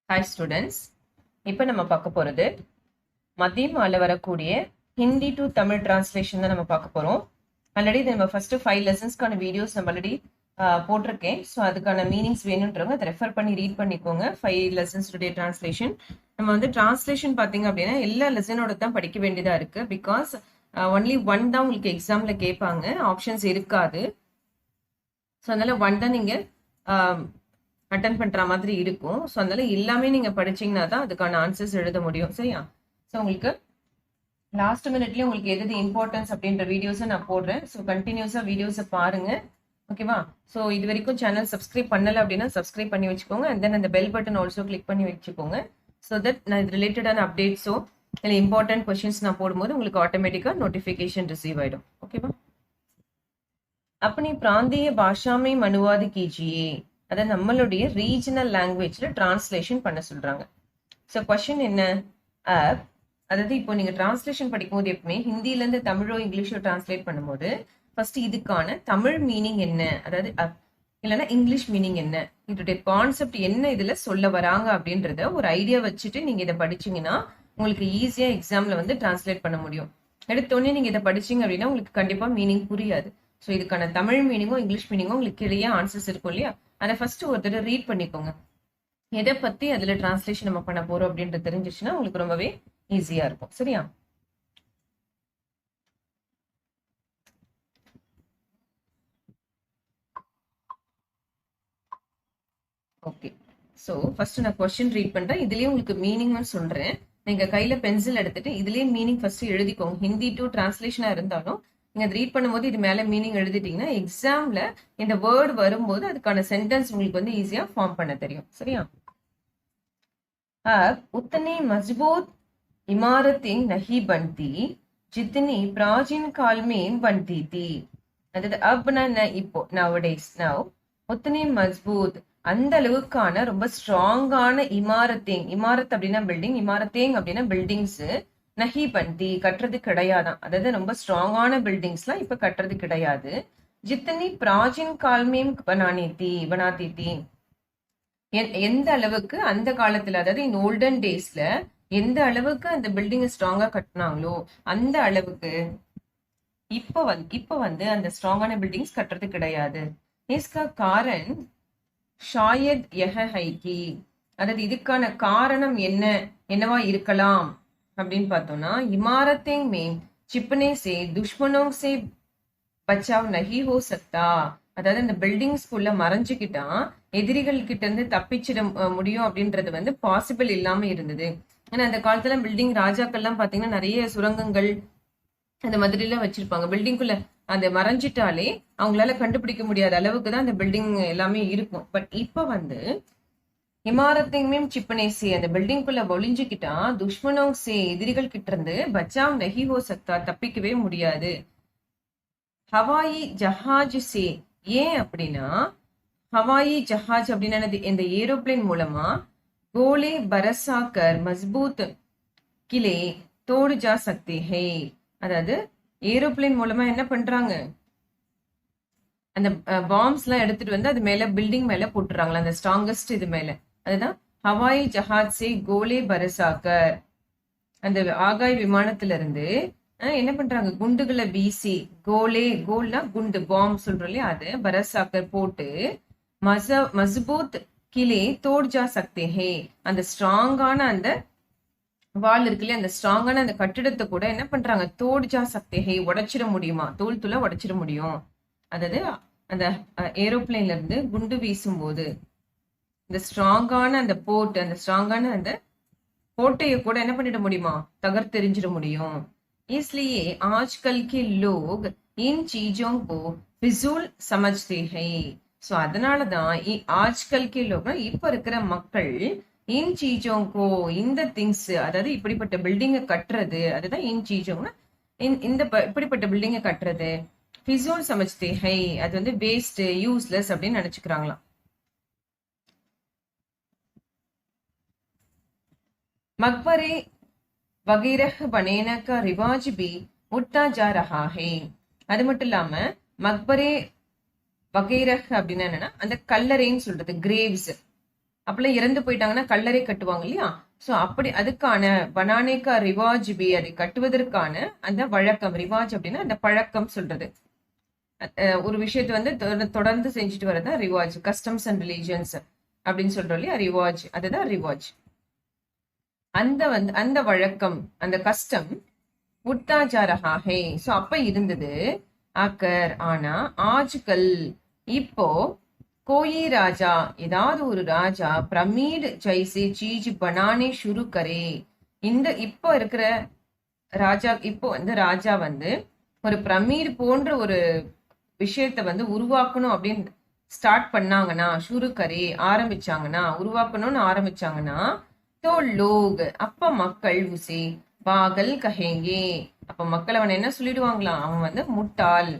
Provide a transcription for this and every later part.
Hi students. இப்போ நம்ம பார்க்க போறது மதியம் மாலை வரக்கூடிய ஹிந்தி டு தமிழ் டிரான்ஸ்லேஷன் தான் நம்ம பார்க்க போறோம். ஆல்ரெடி நம்ம ஃபர்ஸ்ட் 5 லெசன்ஸ்க்கான வீடியோஸ் நம்ம ஆல்ரெடி போட்டிருக்கேன். ஸோ அதுக்கான மீனிங்ஸ் வேணுன்றவங்க அதை ரெஃபர் பண்ணி ரீட் பண்ணிக்கோங்க. 5 லெசன்ஸ் டுடே டிரான்ஸ்லேஷன். நம்ம வந்து டிரான்ஸ்லேஷன் பார்த்தீங்க அப்படின்னா எல்லா லெசனோட தான் படிக்க வேண்டியதா இருக்கு. பிகாஸ் ஒன்லி ஒன் தான் உங்களுக்கு எக்ஸாம்ல கேட்பாங்க, ஆப்ஷன்ஸ் இருக்காது. ஸோ அதனால ஒன் தான் நீங்க அட்டன் பண்ற மாதிரி இருக்கும். ஸோ அதனால எல்லாமே நீங்க படிச்சீங்கன்னா தான் அதுக்கான ஆன்சர்ஸ் எழுத முடியும். சரியா? ஸோ உங்களுக்கு லாஸ்ட் மினிட்லயே உங்களுக்கு எது இம்பார்ட்டன்ஸ் அப்படின்ற வீடியோஸை நான் போடுறேன். ஸோ கண்டினியூஸா வீடியோஸை பாருங்க. ஓகேவா? ஸோ இது வரைக்கும் சேனல் சப்ஸ்கிரைப் பண்ணல அப்படின்னா சப்ஸ்கிரைப் பண்ணி வச்சுக்கோங்க. அண்ட் தென் அந்த பெல் பட்டன் ஆல்சோ கிளிக் பண்ணி வச்சுக்கோங்க. ஸோ தட் நான் இது ரிலேட்டடான அப்டேட்ஸோ இல்லை இம்பார்ட்டன்ட் கொஸ்டின்ஸ் நான் போடும்போது உங்களுக்கு ஆட்டோமேட்டிக்கா நோட்டிஃபிகேஷன் ரிசீவ் ஆயிடும். ஓகேவா? अपनी प्रांतीय भाषा में अनुवाद कीजिए. அதை நம்மளுடைய ரீஜனல் லாங்குவேஜ்ல டிரான்ஸ்லேஷன் பண்ண சொல்றாங்க. ஸோ கொஸ்டின் என்ன? அதாவது இப்போ நீங்க டிரான்ஸ்லேஷன் படிக்கும்போது எப்பவுமே ஹிந்தில இருந்து தமிழோ இங்கிலீஷோ டிரான்ஸ்லேட் பண்ணும்போது ஃபர்ஸ்ட் இதுக்கான தமிழ் மீனிங் என்ன, அதாவது இல்லைன்னா இங்கிலீஷ் மீனிங் என்ன, இதோடைய கான்செப்ட் என்ன இதுல சொல்ல வராங்க அப்படின்றத ஒரு ஐடியா வச்சுட்டு நீங்க இதை படிச்சீங்கன்னா உங்களுக்கு ஈஸியா எக்ஸாம்ல வந்து டிரான்ஸ்லேட் பண்ண முடியும். எடுத்தோடனே நீங்க இதை படிச்சீங்க அப்படின்னா உங்களுக்கு கண்டிப்பா மீனிங் புரியாது. ஸோ இதுக்கான தமிழ் மீனிங்கோ இங்கிலீஷ் மீனிங்கோ உங்களுக்கு கிளியா ஆன்சர்ஸ் இருக்கும் இல்லையா? அதை ஃபர்ஸ்ட் ஒரு தடவை ரீட் பண்ணிக்கோங்க. எதை பத்தி அதுல டிரான்ஸ்லேஷன் நம்ம பண்ண போறோம் அப்படின்றது தெரிஞ்சிச்சுன்னா உங்களுக்கு ரொம்பவே ஈஸியா இருக்கும். சரியா? ஓகே. ஸோ ஃபர்ஸ்ட் நான் கொஸ்டின் ரீட் பண்றேன். இதுலயே உங்களுக்கு மீனிங்னு சொல்றேன். நீங்க கையில பென்சில் எடுத்துட்டு இதுலயே மீனிங் ஃபர்ஸ்ட் எழுதிக்கோங்க. ஹிந்தி டு டிரான்ஸ்லேஷனா இருந்தாலும் நீங்க ரீட் பண்ணும்போது இது மேல மீனிங் எழுதிட்டீங்கன்னா எக்ஸாம்ல இந்த வேர்டு வரும்போது அதுக்கான சென்டென்ஸ் உங்களுக்கு வந்து ஈஸியா ஃபார்ம் பண்ண தெரியும். சரியா? उतनी मजबूत इमारतें नहीं बनती जितनी प्राचीन काल में बनती थी. அதாவது அப்னா இப்போ நவடேஸ் நவ் உத்தனி மஜ்பூத் அந்த அளவுக்கான ரொம்ப ஸ்ட்ராங்கான இமாரத் அப்படின்னா பில்டிங், இமாரத்தேங் அப்படின்னா பில்டிங்ஸ், நஹி பந்தி கட்டுறது கிடையாதான். அதாவது ரொம்ப ஸ்ட்ராங்கான பில்டிங்ஸ்லாம் இப்ப கட்டுறது கிடையாது. ஜித்தனி பிராச்சீன் கால்மேம் பனாத்தி தீ எந்த அளவுக்கு அந்த காலத்துல, அதாவது இன் ஓல்டன் டேஸ்ல எந்த அளவுக்கு அந்த பில்டிங் ஸ்ட்ராங்கா கட்டினாங்களோ அந்த அளவுக்கு இப்ப வந்து அந்த ஸ்ட்ராங்கான பில்டிங்ஸ் கட்டுறது கிடையாது. इसका कारण शायद यह है कि, அதாவது இதுக்கான காரணம் என்னவா இருக்கலாம் அப்படின்னு பார்த்தோம்னா இமாரத்தேங் में चिपने से दुश्मनों से बचाव नहीं हो सकता. அதாவது அந்த பில்டிங்ஸ்குள்ள மறைஞ்சுக்கிட்டா எதிரிகள் கிட்ட இருந்து தப்பிச்சிட முடியும் அப்படின்றது வந்து பாசிபிள் இல்லாம இருந்தது. ஏன்னா அந்த காலத்துல பில்டிங் ராஜாக்கள்லாம் பாத்தீங்கன்னா நிறைய சுரங்கங்கள் அந்த மாதிரி எல்லாம் வச்சிருப்பாங்க. பில்டிங்குள்ள அந்த மறைஞ்சிட்டாலே அவங்களால கண்டுபிடிக்க முடியாத அளவுக்கு தான் அந்த பில்டிங் எல்லாமே இருக்கும். பட் இப்ப வந்து இமாரத்தையுமே சிப்பனேசி அந்த பில்டிங்குள்ள ஒளிஞ்சுக்கிட்டா துஷ்மனோங் சே எதிரிகள் கிட்ட இருந்து பச்சாவ் நஹி ஹோ சக்தா தப்பிக்கவே முடியாது. ஹவாயி ஜஹாஜ் சே, ஏன் அப்படின்னா ஹவாயி ஜஹாஜ் அப்படின்னா இந்த ஏரோப்ளேன் மூலமா கோலே பரசாக்கர் மஸ்பூத் கிளே தோடு ஜா சக்தி ஹே. அதாவது ஏரோப்ளேன் மூலமா என்ன பண்றாங்க, அந்த பாம்ஸ் எல்லாம் எடுத்துட்டு வந்து அது மேல பில்டிங் மேல போட்டுறாங்களா, அந்த ஸ்ட்ராங்கஸ்ட் இது மேல. அதுதான் ஹவாய் ஜஹாஜ் சே கோலே பரசாக்கர். அந்த ஆகாய் விமானத்துல இருந்து என்ன பண்றாங்க, குண்டுகளை வீசி, கோல்னா குண்டு, பாம் சொல்றோம் இல்லையா, அது பரசாக்கர் போட்டு மஸ்பூத் கிளே தோட் ஜா சக்தே ஹே, அந்த ஸ்ட்ராங்கான அந்த வால் இருக்கு இல்லையா, அந்த ஸ்ட்ராங்கான அந்த கட்டிடத்தை கூட என்ன பண்றாங்க, தோடுஜா சக்தியை உடைச்சிட முடியுமா, தோல் துளை உடைச்சிட முடியும். அதாவது அந்த ஏரோப்ளைன்ல இருந்து குண்டு வீசும் போது இந்த ஸ்ட்ராங்கான அந்த போர்ட், அந்த ஸ்ட்ராங்கான அந்த கோட்டையை கூட என்ன பண்ணிட முடியுமா, தகர்த்தெறிஞ்சிட முடியும். इसलिए आजकल के लोग इन चीजों को फिजूल समझते हैं. சோ அதனாலதான் ஆஜ்கல் கே லோக் இப்ப இருக்கிற மக்கள் இன் சீஜோங்கோ இந்த திங்ஸ், அதாவது இப்படிப்பட்ட பில்டிங்கை கட்டுறது, அதுதான் இன் சீஜோங்னா இந்த இப்படிப்பட்ட பில்டிங்கை கட்டுறது ஃபிசூல் சமஜ்தே ஹை, அது வந்து வேஸ்ட் யூஸ்லெஸ் அப்படின்னு நினைச்சுக்கிறாங்களாம். மக்பரே வகைரஹ் பனேன கா ரிவாஜ் பி உட்தா ஜா ரஹா ஹே. அது மட்டும் இல்லாம மக்பரே வகைரஹ் அப்படின்னா என்னன்னா அந்த கல்லறைன்னு சொல்றது, கிரேவ்ஸ், அப்பெல்லாம் இறந்து போயிட்டாங்கன்னா கல்லறை கட்டுவாங்க இல்லையா? சோ அப்படி அதுக்கான பனானேக்கா ரிவாஜ் பி, அதை கட்டுவதற்கான அந்த வழக்கம். ரிவாஜ் அப்படின்னா அந்த பழக்கம் சொல்றது. ஒரு விஷயத்தை வந்து தொடர்ந்து செஞ்சுட்டு வரதான் ரிவாஜ். கஸ்டம்ஸ் அண்ட் ரிலீஜியன்ஸ் அப்படின்னு சொல்றோம் இல்லையா? ரிவாஜ், அதுதான் ரிவாஜ். அந்த வழக்கம், அந்த கஸ்டம் உத்தாச்சாரஹாகே, சோ அப்ப இருந்தது. ஆக்கர், ஆனா ஆஜ்கல் இப்போ கோயி ராஜா, ஏதாவது ஒரு ராஜா பிரமீட் ஜைசே சீஜ் பனானே ஷுரு கரே, இந்த இப்போ இருக்கிற ராஜா, இப்போ வந்து ராஜா வந்து ஒரு பிரமீட் போன்ற ஒரு விஷயத்த வந்து உருவாக்கணும் அப்படின்னு ஸ்டார்ட் பண்ணாங்கன்னா, ஷுரு கரே ஆரம்பிச்சாங்கன்னா, உருவாக்கணும்னு ஆரம்பிச்சாங்கன்னா, தோ லோக் அப்ப மக்கள் உசே பாகல் கஹேங்கே, அப்ப மக்கள் அவன் என்ன சொல்லிடுவாங்களாம்? அவன் வந்து முட்டாள்,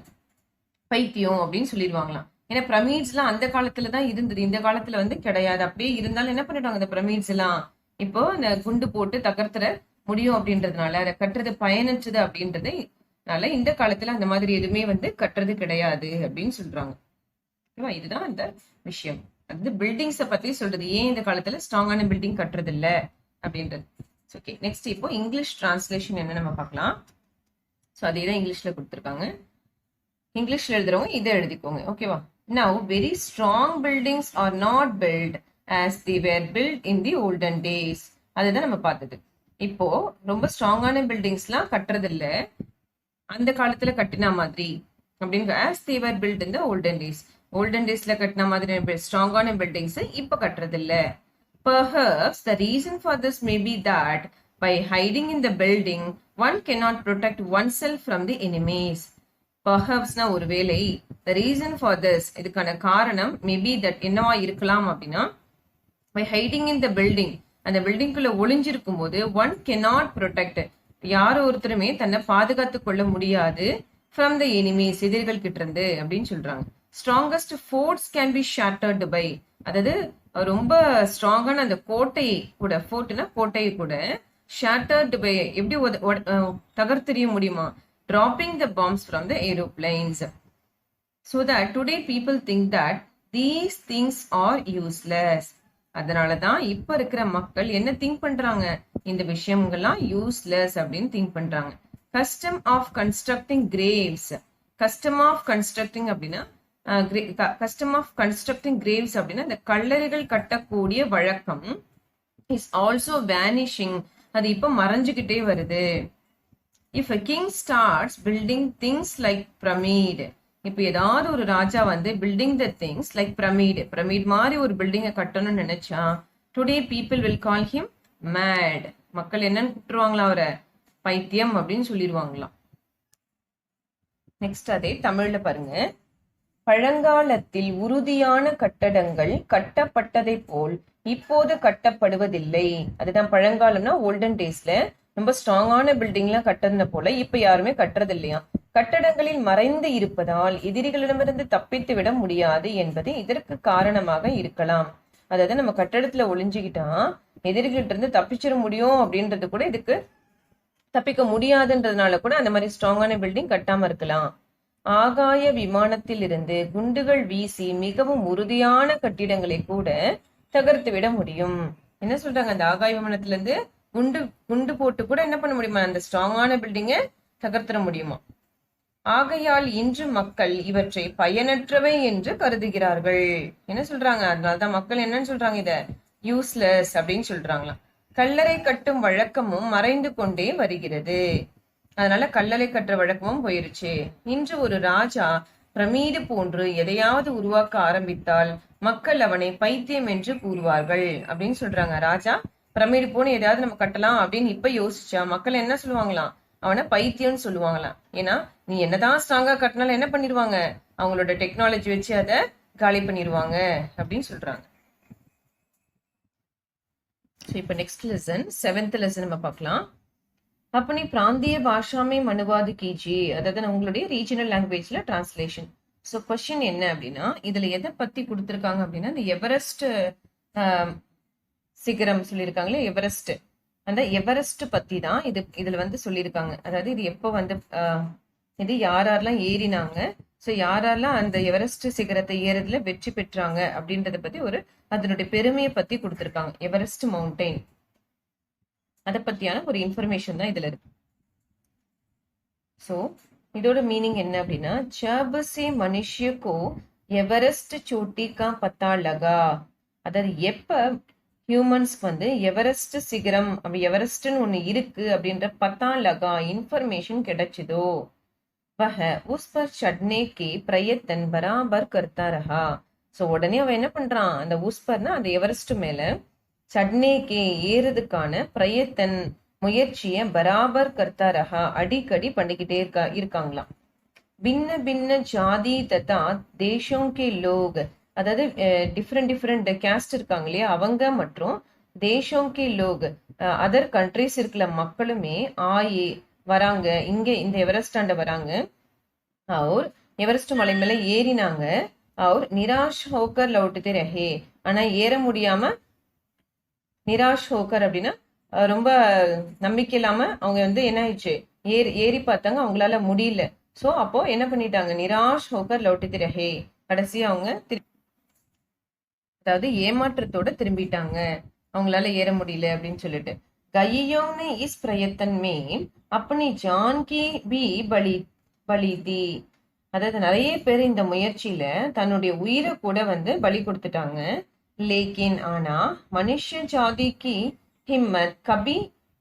பைத்தியம் அப்படின்னு சொல்லிடுவாங்களாம். ஏன்னா பிரமிட்ஸ் எல்லாம் அந்த காலத்துலதான் இருந்தது, இந்த காலத்துல வந்து கிடையாது. அப்படியே இருந்தாலும் என்ன பண்ணிடுவாங்க இந்த பிரமிட்ஸ் எல்லாம்? இப்போ இந்த குண்டு போட்டு தகர்த்துற முடியும் அப்படின்றதுனால, அதை கட்டுறது பயனற்றது அப்படின்றதுனால இந்த காலத்துல அந்த மாதிரி எதுவுமே வந்து கட்டுறது கிடையாது அப்படின்னு சொல்றாங்க. இதுதான் அந்த விஷயம். அது பில்டிங்ஸ பத்தி சொல்றது, ஏன் இந்த காலத்துல ஸ்ட்ராங்கான பில்டிங் கட்டுறது இல்ல அப்படின்றது. ஓகே, நெக்ஸ்ட் இப்போ இங்கிலீஷ் டிரான்ஸ்லேஷன் என்ன நம்ம பார்க்கலாம். ஸோ அதே தான் இங்கிலீஷ்ல கொடுத்துருக்காங்க. இங்கிலீஷ்ல எழுதுறவங்க இதை எழுதிக்கோங்க, ஓகேவா? Now very strong buildings are not built as they were built in the olden days. அதுதான் நம்ம பார்த்தது. இப்போ ரொம்ப ஸ்ட்ராங்கான பில்டிங்ஸ்லாம் கட்டுறது இல்ல அந்த காலத்துல கட்டின மாதிரி அப்படின்னு. as they were built in the olden days, olden டேஸ்ல கட்டின மாதிரி ஸ்ட்ராங்கான பில்டிங்ஸ் இப்ப கட்டுறது இல்ல. Perhaps the reason for this may be that by hiding in the building one cannot protect oneself from the enemies. Perhapsனா ஒருவேளை, the reason for this இதுக்கான காரணம் maybe that என்னவா இருக்கலாம் அப்படின்னா, by hiding in the building அந்த பில்டிங்குள்ள ஒளிஞ்சிருக்கும் போது one cannot protect, யாரோ ஒருத்தருமே தன்னை பாதுகாத்து கொள்ள முடியாது, from the enemies எதிரிகள் கிட்ட இருந்து அப்படின்னு சொல்றாங்க. strongest forts can be shattered by, அதாவது ரொம்ப ஸ்ட்ராங்கான அந்த கோட்டை கூட, ஃபோர்ட்னா கோட்டையை கூட shattered by எப்படி தகர்த்தெறிய முடியுமா? dropping the bombs from the aeroplanes. So that today people think that these things are useless. அதனாலதான் இப்ப இருக்கிற மக்கள் என்ன திங்க் பண்றாங்க? இந்த விஷயங்கள்லாம் யூஸ்லெஸ் அப்படின்னு திங்க் பண்றாங்க. Custom of constructing graves, custom of constructing அப்படின்னா கஸ்டம் ஆஃப் கன்ஸ்ட்ரக்டிங் கிரேவ்ஸ் அப்படின்னா இந்த கல்லறைகள் கட்டக்கூடிய வழக்கம் இஸ் ஆல்சோ வேனிஷிங், அது இப்ப மறைஞ்சுகிட்டே வருது. If a king starts building things like pyramid, இப்போ ஏதாவது ஒரு ராஜா வந்து building the things like pyramid மாதிரி ஒரு பில்டிங்கை கட்டணும்னு நினைச்சா, today people will call him mad, மக்கள் என்னன்னு கூப்பிட்டுருவாங்களா? அவரை பைத்தியம் அப்படின்னு சொல்லிடுவாங்களாம். நெக்ஸ்ட் அதே தமிழ்ல பாருங்க. பழங்காலத்தில் உறுதியான கட்டடங்கள் கட்டப்பட்டதை போல் இப்போது கட்டப்படுவதில்லை. அதுதான் பழங்காலம்னா ஓல்டன் டேஸ்ல ரொம்ப ஸ்ட்ராங்கான பில்டிங்லாம் கட்டுறத போல இப்ப யாருமே கட்டுறது இல்லையா? கட்டடங்களில் மறைந்து இருப்பதால் எதிரிகளிடமிருந்து தப்பித்து விட முடியாது என்பது இதற்கு காரணமாக இருக்கலாம். அதாவது நம்ம கட்டடத்துல ஒளிஞ்சுக்கிட்டா எதிரிகள்ட்ட இருந்து தப்பிச்சிட முடியும் அப்படின்றது கூட, இதுக்கு தப்பிக்க முடியாதுன்றதுனால கூட அந்த மாதிரி ஸ்ட்ராங்கான பில்டிங் கட்டாம இருக்கலாம். ஆகாய விமானத்தில் இருந்து குண்டுகள் வீசி மிகவும் உறுதியான கட்டிடங்களை கூட தகர்த்து விட முடியும். என்ன சொல்றாங்க? அந்த ஆகாய விமானத்துல இருந்து குண்டு போட்டு கூட என்ன பண்ண முடியுமா? அந்த ஸ்ட்ராங்கான பில்டிங்க தகர்த்திட முடியுமா? ஆகையால் இன்று மக்கள் இவற்றை பயனற்றவை என்று கருதுகிறார்கள். என்ன சொல்றாங்க? அதனாலதான் மக்கள் என்னன்னு சொல்றாங்க? இத யூஸ்லெஸ் அப்படின்னு சொல்றாங்களாம். கல்லறை கட்டும் வழக்கமும் மறைந்து கொண்டே வருகிறது. அதனால கல்லறை கட்டுற வழக்கமும் போயிருச்சு. இன்று ஒரு ராஜா பிரமீடு போன்று எதையாவது உருவாக்க ஆரம்பித்தால் மக்கள் அவனை பைத்தியம் என்று கூறுவார்கள் அப்படின்னு சொல்றாங்க. ராஜா பிரமிடு போன்னு எதாவது நம்ம கட்டலாம் அப்படின்னு இப்ப யோசிச்சா மக்கள் என்ன சொல்லுவாங்களாம்? அவனை பைத்தியம்னு சொல்லுவாங்களாம். ஏன்னா நீ என்னதான் ஸ்ட்ராங்கா கட்டினாலும் என்ன பண்ணிடுவாங்க? அவங்களோட டெக்னாலஜி வச்சு அதை காலி பண்ணிடுவாங்க அப்படின்னு சொல்றாங்க. இப்ப நெக்ஸ்ட் லெசன் 7th லெசன் நம்ம பார்க்கலாம். அப்பனி பிராந்திய பாஷாமே மனுவாது கீஜி, அதாவது உங்களுடைய ரீஜனல் லாங்குவேஜ்ல டிரான்ஸ்லேஷன். ஸோ கொஸ்டின் என்ன அப்படின்னா, இதுல எதை பத்தி கொடுத்துருக்காங்க அப்படின்னா, இந்த எவரெஸ்ட் சிகரம் சொல்லியிருக்காங்களே, எவரெஸ்ட், அந்த எவரெஸ்ட் பத்தி தான் இதுல வந்து சொல்லியிருக்காங்க. அதாவது இது எப்போ வந்து இது யாரெல்லாம் ஏறினாங்க, ஸோ யாரெல்லாம் அந்த எவரெஸ்ட் சிகரத்தை ஏறதுல வெற்றி பெற்றாங்க அப்படின்றத பத்தி அதனுடைய பெருமையை பத்தி கொடுத்துருக்காங்க. எவரெஸ்ட் மவுண்டைன் அதை பத்தியான ஒரு இன்ஃபர்மேஷன் தான் இதுல இருக்கு. ஸோ இதோட மீனிங் என்ன அப்படின்னா, जब से मनुष्य को எவரெஸ்ட் चोटी का पता लगा, அதாவது எப்ப ஹியூமன்ஸ்க்கு வந்து எவரெஸ்ட் சிகரம் அப்படி எவரெஸ்ட்னு ஒண்ணு இருக்கு அப்படின்ற பத்தா லகா இன்ஃபர்மேஷன் கிடைச்சதோ, वह उस पर चढ़ने के प्रयत्न बराबर करता रहा. ஸோ உடனே அவன் என்ன பண்றான், அந்த உஸ்பர்னா அந்த எவரெஸ்ட் மேல சட்னேக்கே ஏறதுக்கான பிரயத்தன் முயற்சியை பராபர் கர்த்தா ரஹா அடிக்கடி பண்ணிக்கிட்டே இருக்காங்களாம். பின்ன பின்ன ஜாதி ததா தேசம் கே லோக், அதாவது டிஃப்ரெண்ட் கேஸ்ட் இருக்காங்க இல்லையா, அவங்க மற்றும் தேசம் கே லோக் அதர் கண்ட்ரிஸ் இருக்கிற மக்களுமே ஆயே வராங்க, இங்க இந்த எவரெஸ்டாண்ட வராங்க. அவர் எவரெஸ்ட் மலை மேல ஏறினாங்க. அவர் நிராஷ் ஹோக்கர் லவுட்டுதே ரஹே, ஆனா ஏற முடியாம நிராஷ் ஹோக்கர் அப்படின்னா ரொம்ப நம்பிக்கை இல்லாம அவங்க வந்து என்ன ஆயிடுச்சு, ஏறி பார்த்தாங்க, அவங்களால முடியல. சோ அப்போ என்ன பண்ணிட்டாங்க, நிராஷ் ஹோக்கர் லவுட்டுதே ரஹே, கடைசி அவங்க அதாவது ஏமாற்றத்தோட திரும்பிட்டாங்க, அவங்களால ஏற முடியல அப்படின்னு சொல்லிட்டு. கயியோं ने इस प्रयत्न में अपनी जान की भी बलि दी, அதாவது நிறைய பேர் இந்த முயற்சியில தன்னுடைய உயிரை கூட வந்து பலி கொடுத்துட்டாங்க. லேக்கின் ஆனா மனுஷ ஜாதிக்கு ஹிம்மத் கபி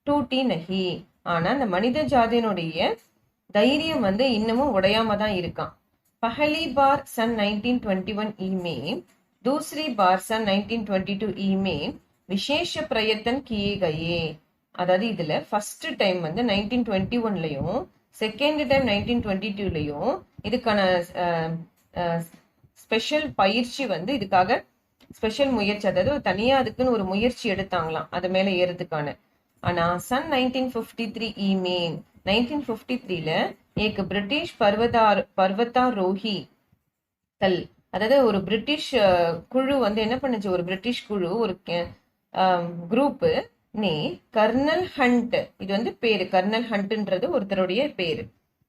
டூட்டி நஹி, ஆனா அந்த மனித ஜாதியினுடைய தைரியம் வந்து இன்னமும் உடையாம தான் இருக்கான். पहली बार सन 1921 ई में, दूसरी बार सन 1922 ई में விசேஷ பிரயத்தன் किए गए. அதாவது இதுல ஃபர்ஸ்ட் டைம் வந்து 1921லயும் செகண்ட் டைம் 1922லயும் இதுக்கான ஸ்பெஷல் பயிற்சி வந்து இதுக்காக ஸ்பெஷல் முயற்சி, அதாவது தனியா அதுக்குன்னு ஒரு முயற்சி எடுத்தாங்களாம் அது மேல ஏறதுக்கான. ஆனா சன் 1953 ई में 1953ல एक பிரிட்டிஷ் பர்வதாரோஹி தல், அதாவது ஒரு பிரிட்டிஷ் குழு வந்து என்ன பண்ணுச்சு, ஒரு பிரிட்டிஷ் குழு ஒரு குரூப் நீ கர்னல் ஹண்ட், இது வந்து பேரு கர்னல் ஹண்ட்ன்றது ஒருத்தருடைய பேரு.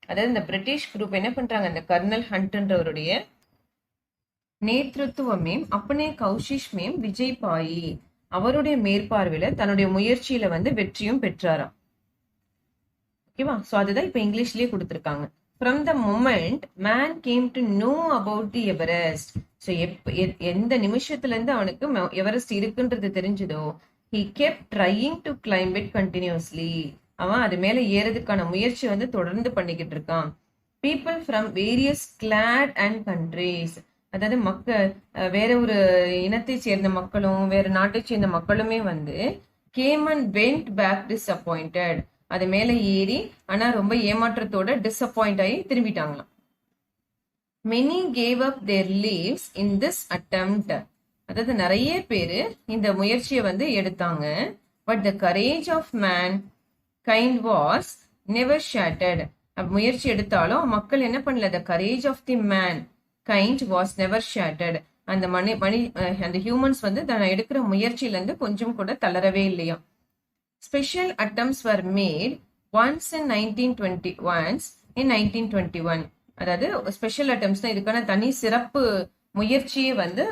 அதாவது இந்த பிரிட்டிஷ் குரூப் என்ன பண்றாங்க, இந்த கர்னல் ஹண்ட்ன்றவருடைய நேத்ருத்துவமே அப்பனே கௌஷிஷ்மேம் விஜய் பாயி, அவருடைய மேற்பார்வையில தன்னுடைய முயற்சியில வந்து வெற்றியும் பெற்றாராம். ஓகேவா? சோ அதுதான் இப்ப இங்கிலீஷ்லயே கொடுத்திருக்காங்க. From the moment man came to know about the Everest, so எந்த நிமிஷத்துல இருந்து அவனுக்கு எவரெஸ்ட் இருக்குன்றது தெரிஞ்சதோ, he kept trying to climb it continuously, அவன் அது மேல ஏறதுக்கான முயற்சி வந்து தொடர்ந்து பண்ணிக்கிட்டு இருக்கான். People from various clad and countries, அதாவது வேற ஒரு இனத்தை சேர்ந்த மக்களும் வேற நாட்டை சேர்ந்த மக்களுமே வந்து came and went back disappointed, அது மேல ஏறி ஆனா ரொம்ப ஏமாற்றத்தோட டிசப்பாயிண்ட் ஆகி திரும்பிட்டாங்களாம். many gave up their lives in this attempt, அதாவது நிறைய பேரு இந்த முயற்சியை வந்து எடுத்தாங்க. but the courage of man kind was never shattered, முயற்சி எடுத்தாலும் மக்கள் என்ன பண்ணல, the courage of the man kind was never shattered, அந்த அந்த ஹியூமன்ஸ் வந்து தன்னை எடுக்கிற முயற்சியில இருந்து கொஞ்சம் கூட தளரவே இல்லையா. Special attempts were made once in 1921, அதாவது ஸ்பெஷல் அட்டெம்ப்ஸ் தான் இதுக்கான தனி சிறப்பு முயற்சியை வந்து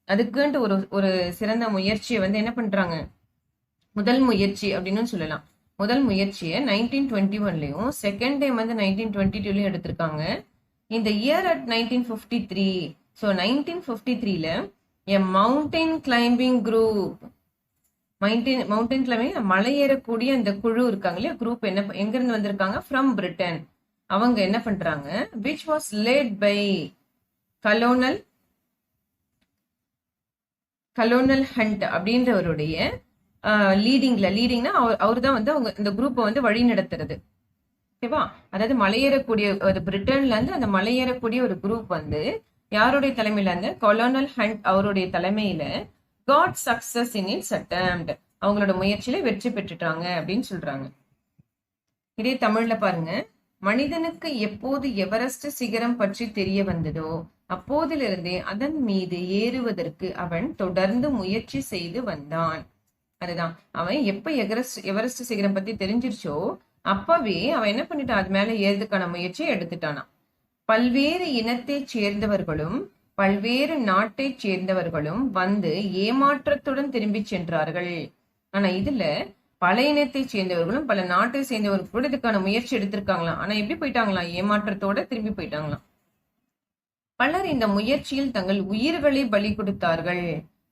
அதுக்குன்ட்டு ஒரு சிறந்த முயற்சியை வந்து என்ன பண்றாங்க, முதல் முயற்சி அப்படின்னு சொல்லலாம். முதல் முயற்சியை 1921லயும் செகண்ட் டைம் வந்து 1922லயும் எடுத்திருக்காங்க. இந்த இயர் அட் 1953, ஸோ 1953ல a mountain climbing group, mountain climbing மலை ஏறக்கூடிய இந்த குழு இருக்காங்க இல்லையா, குரூப் எங்க இருந்து வந்திருக்காங்க, ஃப்ரம் பிரிட்டன். அவங்க என்ன பண்றாங்க, which was led by colonel Hunt அப்படின்றவருடைய லீடிங்னா அவர் தான் வந்து அவங்க இந்த குரூப்பை வந்து வழி நடத்துறது. ஓகேவா? அதாவது மலையேறக்கூடிய பிரிட்டன்ல இருந்து அந்த மலையேறக்கூடிய ஒரு குரூப் வந்து யாருடைய தலைமையில இருந்து, கலோனல் ஹண்ட் அவருடைய தலைமையில God success in its attempt, அவங்களோட முயற்சியில வெற்றி பெற்றுட்டாங்க அப்படின்னு சொல்றாங்க. இதே தமிழ்ல பாருங்க, மனிதனுக்கு எப்போது எவரெஸ்ட் சிகரம் பற்றி தெரிய வந்ததோ அப்போதிலிருந்தே அதன் மீது ஏறுவதற்கு அவன் தொடர்ந்து முயற்சி செய்து வந்தான். அதுதான், அவன் எப்ப எவரெஸ்ட் சிகரம் பத்தி தெரிஞ்சிருச்சோ அப்பவே அவன் என்ன பண்ணிட்டான், அது மேல ஏறதுக்கான முயற்சியை எடுத்துட்டானா. பல்வேறு இனத்தைச் சேர்ந்தவர்களும் பல்வேறு நாட்டைச் சேர்ந்தவர்களும் வந்து ஏமாற்றத்துடன் திரும்பி சென்றார்கள். ஆனா இதுல பல இனத்தை சேர்ந்தவர்களும் பல நாட்டை சேர்ந்தவர்கள் கூட இதுக்கான முயற்சி எடுத்திருக்காங்களாம். ஆனா எப்படி போயிட்டாங்களாம்? ஏமாற்றத்தோட திரும்பி போயிட்டாங்களாம். பலர் இந்த முயற்சியில் தங்கள் உயிர்களை பலி கொடுத்தார்கள்.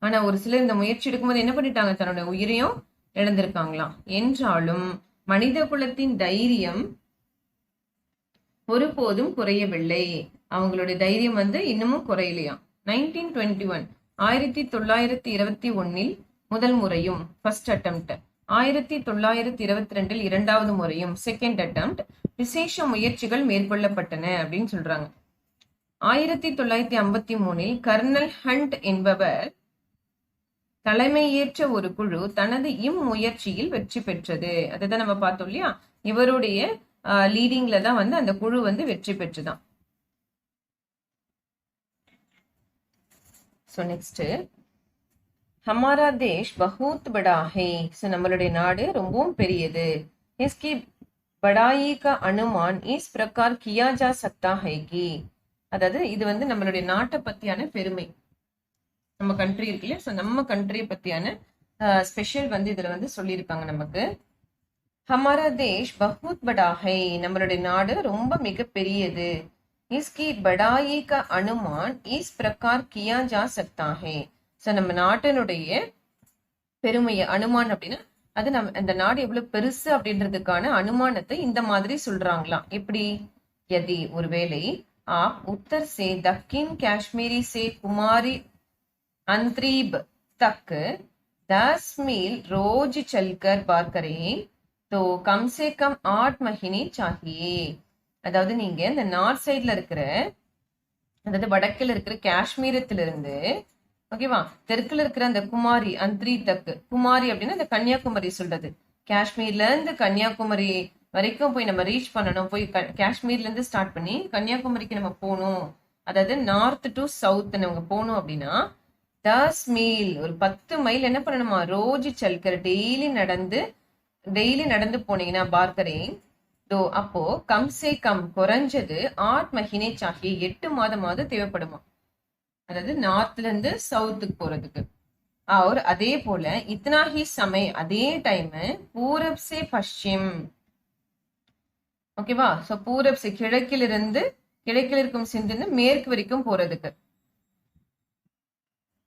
ஆனா ஒரு சிலர் இந்த முயற்சி எடுக்கும்போது என்ன பண்ணிட்டாங்க? தன்னோட உயிரையும் இழந்திருக்காங்களாம். என்றாலும் மனித குலத்தின் தைரியம் ஒருபோதும் குறையவில்லை. அவங்களுடைய தைரியம் இன்னமும் குறையலையாம். 1921 1921 முதல் முறையும் ஃபர்ஸ்ட் அட்டெம்ப்ட், 1922 இரண்டாவது முறையும் செகண்ட் அட்டெம்ப்ட் விசேஷ முயற்சிகள் மேற்கொள்ளப்பட்டன அப்படின்னு சொல்றாங்க. 1953 கர்னல் ஹண்ட் என்பவர் தலைமையேற்ற ஒரு குழு தனது இம்முயற்சியில் வெற்றி பெற்றது. அதுதான் நம்ம பார்த்தோம் இல்லையா? இவருடைய லீடிங்ல தான் அந்த குழு வெற்றி பெற்றுதான். சோ நெக்ஸ்ட், ஹமாரா தேஷ் பஹூத் படா ஹை. சோ நம்மளுடைய நாடு ரொம்பவும் பெரியது. இஸ்கி படாயி கா அனுமான் இஸ் பிரகார் கியா ஜா சக்தா ஹை கி. அதாவது இது நம்மளுடைய நாட்டை பத்தியான பெருமை. நம்ம கண்ட்ரி இருக்கு இல்லையா? சோ நம்ம கண்ட்ரி பத்தியான ஸ்பெஷல் இதுல சொல்லியிருக்காங்க நமக்கு. ஹமாரா தேஷ் பஹூத் படா ஹை. நம்மளுடைய நாடு ரொம்ப மிக பெரியது. இஸ்கி படாயி கா அனுமான் இஸ் பிரகார் கியா ஜா சக்தா ஹை. சோ நம்ம நாட்டினுடைய பெருமையை, அனுமான் அப்படின்னா அது அந்த நாடு எவ்வளவு பெருசு அப்படின்றதுக்கான அனுமானத்தை இந்த மாதிரி சொல்றாங்களாம். எப்படி? யதி ஒருவேளை ஆப் உத்தர் சே தக்கின் காஷ்மீரி சே குமாரி अंतरीब तक 10 मील रोज चलकर पार करें तो कम से कम 8 महीने चाहिए. அதாவது நீங்க இந்த நார்த் சைட்ல இருக்கிற, அதாவது வடக்குல இருக்கிற காஷ்மீரத்துல இருந்து, ஓகேவா, தெற்குல இருக்கிற அந்த குமாரி அந்திரி தக்கு, குமாரி அப்படின்னா இந்த கன்னியாகுமரி சொல்றது. காஷ்மீர்ல இருந்து கன்னியாகுமரி வரைக்கும் போய் நம்ம ரீச் பண்ணணும். போய் காஷ்மீர்ல இருந்து ஸ்டார்ட் பண்ணி கன்னியாகுமரிக்கு நம்ம போகணும். அதாவது நார்த் டு சவுத் நம்ம போகணும் அப்படின்னா 10 மீல், ஒரு 10 மைல் என்ன பண்ணணுமா? ரோஜ் சல்கர், டெய்லி நடந்து போனீங்கன்னா பார்க்கறேன். அப்போ கம்சே கம் குறைஞ்சது 8 மஹினே சாஹியே, 8 மாதமாவது தேவைப்படுமா? அதாவது நார்த்ல இருந்து சவுத்துக்கு போறதுக்கு. और அதே போல இத்தனா ஹி சமய, அதே டைம் பூரப் சே பश्चिम, ஓகேவா? சோ பூரப் சே கிழக்கில் இருக்கும் சிந்து மேற்கு வரைக்கும் போறதுக்கு.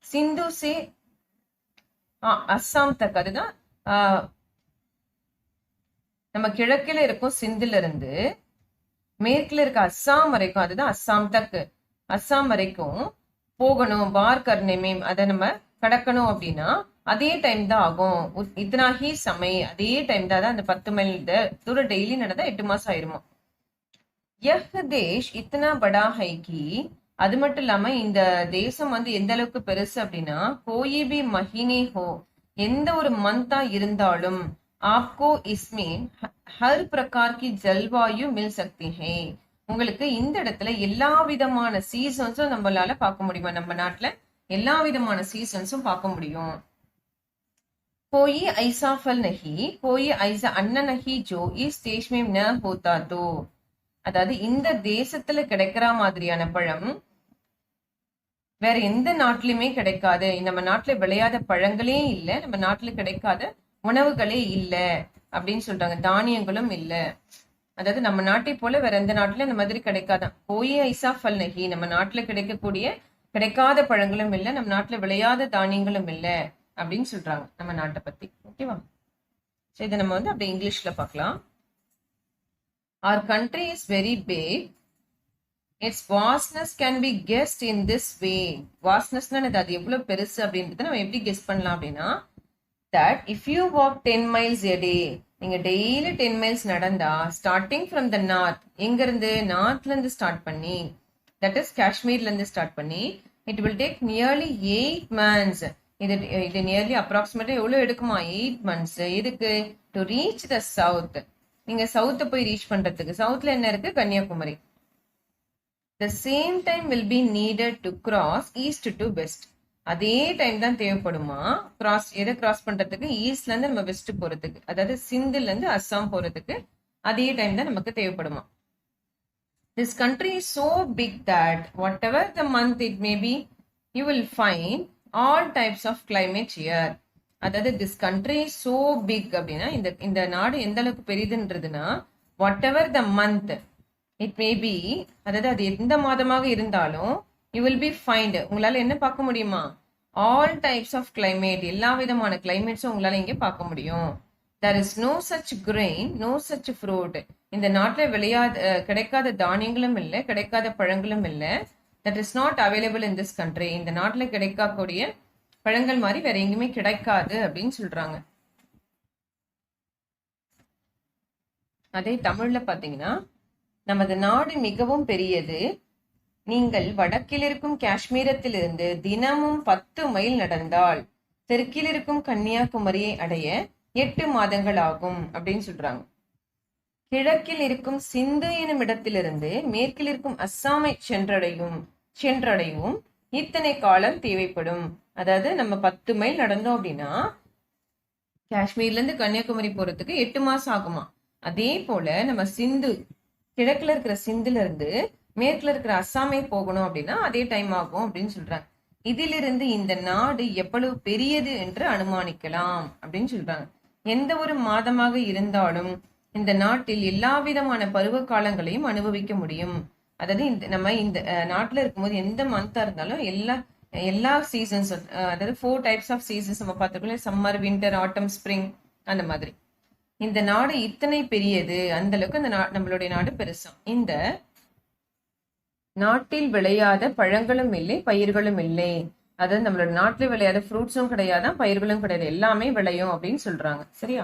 சிந்து சே அஸ்ஸாம் தக், அதுதான் நம்ம கிழக்கில இருக்கும் சிந்துல இருந்து மேற்குல இருக்க அஸ்ஸாம் வரைக்கும், அதுதான் அஸ்ஸாம் தக், அஸ்ஸாம் வரைக்கும் போகணும். பார் கர்னே மேம், அதை நம்ம கடக்கணும் அப்படின்னா அதே டைம் தான் ஆகும். இத்தனா ஹி சமய, அதே டைம் தான். அந்த 10 மைல் தூரம் டெய்லி நடந்தா 8 மாசம் ஆயிருமா. யஹ் தேஷ் இத்தனா படா ஹை கி, அது மட்டும் இல்லாம இந்த தேசம் எந்த அளவுக்கு பெருசு அப்படின்னா, கோயி பி மஹினே ஹோ, எந்த ஒரு மந்தா இருந்தாலும் ஆப்கோ இஸ்மே ஹர் பிரகார் கி ஜல்வாயு மில் சக்தி ஹை. உங்களுக்கு இந்த இடத்துல எல்லா விதமான சீசன்ஸும் நம்மளால பார்க்க முடியுமா? நம்ம நாட்டுல எல்லா விதமான சீசன்ஸும் பார்க்க முடியும். கோயி ஐசா ஃபல் நஹி, கோயி ஐசா அன்ன நஹி ஜோ இஸ் தேஷ் மேம் ந ஹோதா தோ. அதாவது இந்த தேசத்துல கிடைக்கிற மாதிரியான பழம் வேற எந்த நாட்டிலுமே கிடைக்காது. நம்ம நாட்டுல விளையாத பழங்களே இல்லை, நம்ம நாட்டுல கிடைக்காத உணவுகளே இல்லை அப்படின்னு சொல்றாங்க. தானியங்களும் இல்லை. அதாவது நம்ம நாட்டை போல வேற எந்த நாட்டுல இந்த மாதிரி கிடைக்காதான். கோயி ஐசா ஃபல் நஹி, நம்ம நாட்டுல கிடைக்காத பழங்களும் இல்லை, நம்ம நாட்டுல விளையாத தானியங்களும் இல்லை அப்படின்னு சொல்றாங்க நம்ம நாட்டை பத்தி. ஓகேவா? சரி, இதை நம்ம அப்படியே இங்கிலீஷ்ல பார்க்கலாம். Our country is very big. Its vastness can be guessed in this way. Vastness-னா அது எவ்வளவு பெருசு அப்படின்றத நம்ம எப்படி கெஸ் பண்ணலாம் அப்படின்னா, that if you walk 10 miles a day, நீங்க டெய்லி 10 miles நடந்தா, starting from the north, எங்க இருந்து? நார்த்ல இருந்து ஸ்டார்ட் பண்ணி, that is காஷ்மீர்ல இருந்து ஸ்டார்ட் பண்ணி, it will take nearly 8 months. இது நியர்லி அப்ராக்சிமேட்டா எவ்வளவு எடுக்குமா? 8 months. எதுக்கு? to reach the south. நீங்க சவுத்த போய் ரீச் பண்றதுக்கு. சவுத்ல என்ன இருக்கு? Kanyakumari. the same time will be needed to cross east to west. அதே டைம் தான் தேவைப்படுமா எதை கிராஸ் பண்றதுக்கு? ஈஸ்ட்ல இருந்து நம்ம வெஸ்ட் போறதுக்கு, அதாவது சிந்துல இருந்து அஸ்ஸாம் போறதுக்கு அதே டைம் தான் நமக்கு தேவைப்படுமா. This country is so big that whatever the month it may be, you will find all types of climate here. அதாவது this country is so big அப்படின்னா இந்த நாடு எந்த அளவுக்கு பெரிதுன்றதுன்னா whatever the month it may be, அதாவது அது எந்த மாதமாக இருந்தாலும் you will be find, உங்களால என்ன பார்க்க முடியுமா, all types of climate, எல்லா விதமான கிளைமேட்ஸும் உங்களால இங்க பார்க்க முடியும். There is no such grain, no such fruit. இந்த நாட்டில் கிடைக்காத தானியங்களும் இல்லை, கிடைக்காத பழங்களும் இல்லை. That is not available in this country. இந்த நாட்டில் கிடைக்கக்கூடிய பழங்கள் மாதிரி வேற எங்கேயுமே கிடைக்காது அப்படின்னு சொல்றாங்க. அதே தமிழ்ல பாத்தீங்கன்னா, நமது நாடு மிகவும் பெரியது. நீங்கள் வடக்கில் இருக்கும் காஷ்மீரத்திலிருந்து தினமும் 10 மைல் நடந்தால் தெற்கில் இருக்கும் கன்னியாகுமரியை அடைய 8 மாதங்கள் ஆகும் அப்படின்னு சொல்றாங்க. கிழக்கில் இருக்கும் சிந்து எனும் இடத்திலிருந்து மேற்கில் இருக்கும் அஸ்ஸாமை சென்றடையும் இத்தனை காலம் தேவைப்படும். அதாவது நம்ம 10 மைல் நடந்தோம் அப்படின்னா காஷ்மீர்ல இருந்து கன்னியாகுமரி போறதுக்கு 8 மாசம் ஆகுமா. அதே போல நம்ம கிழக்குல இருக்கிற சிந்துல இருந்து மேற்குல இருக்கிற அஸ்ஸாமை போகணும் அப்படின்னா அதே டைம் ஆகும் அப்படின்னு சொல்றாங்க. இதிலிருந்து இந்த நாடு எவ்வளவு பெரியது என்று அனுமானிக்கலாம் அப்படின்னு சொல்றாங்க. எந்த ஒரு மாதமாக இருந்தாலும் இந்த நாட்டில் எல்லா விதமான பருவ காலங்களையும் அனுபவிக்க முடியும். அதாவது நம்ம இந்த நாட்டுல இருக்கும்போது எந்த மந்தா இருந்தாலும் எல்லா சீசன்ஸ், அதாவது 4 டைப்ஸ் ஆஃப் சீசன்ஸ் நம்ம பார்த்துக்கோம், சம்மர், வின்டர், ஆட்டம், ஸ்ப்ரிங், அந்த மாதிரி. இந்த நாடு இத்தனை பெரியது, அந்த அளவுக்கு இந்த நம்மளுடைய நாடு பெருசா. இந்த நாட்டில் விளையாத பழங்களும் இல்லை, பயிர்களும் இல்லை. அதாவது நம்மளோட நாட்டில் விளையாத ஃப்ரூட்ஸும் கிடையாதான், பயிர்களும் கிடையாது, எல்லாமே விளையும் அப்படின்னு சொல்றாங்க. சரியா?